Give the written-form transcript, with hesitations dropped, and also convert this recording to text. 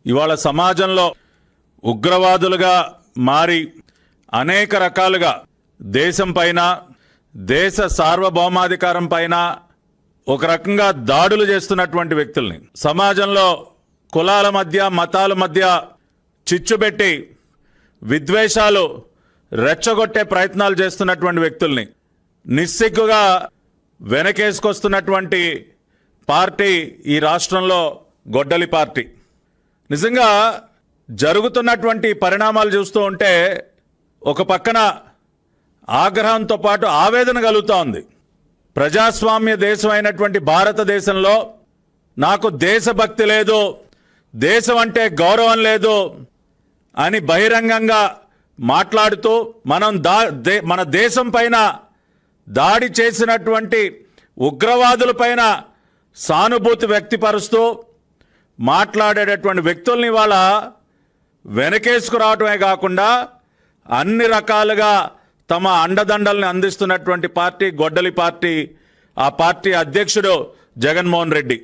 ఇవాళ సమాజంలో ఉగ్రవాదులుగా మారి అనేక రకాలుగా దేశం పైన, దేశ సార్వభౌమాధికారం పైన ఒక రకంగా దాడులు చేస్తున్నటువంటి వ్యక్తుల్ని, సమాజంలో కులాల మధ్య, మతాల మధ్య చిచ్చుబెట్టి విద్వేషాలు రెచ్చగొట్టే ప్రయత్నాలు చేస్తున్నటువంటి వ్యక్తుల్ని నిస్సిగ్గుగా వెనకేసుకొస్తున్నటువంటి పార్టీ ఈ రాష్ట్రంలో గొడ్డలి పార్టీ. నిజంగా జరుగుతున్నటువంటి పరిణామాలు చూస్తూ ఉంటే ఒక పక్కన ఆగ్రహంతో పాటు ఆవేదన కలుగుతూ ఉంది. ప్రజాస్వామ్య దేశం అయినటువంటి భారతదేశంలో నాకు దేశభక్తి లేదు, దేశం అంటే గౌరవం లేదు అని బహిరంగంగా మాట్లాడుతూ మన దేశం పైన దాడి చేసినటువంటి ఉగ్రవాదుల పైన సానుభూతి వ్యక్తపరుస్తూ మాట్లాడేటటువంటి వ్యక్తుల్ని వాళ్ళ వెనకేసుకురావటమే కాకుండా అన్ని రకాలుగా తమ అండదండల్ని అందిస్తున్నటువంటి పార్టీ గొడ్డలి పార్టీ. ఆ పార్టీ అధ్యక్షుడు జగన్మోహన్ రెడ్డి.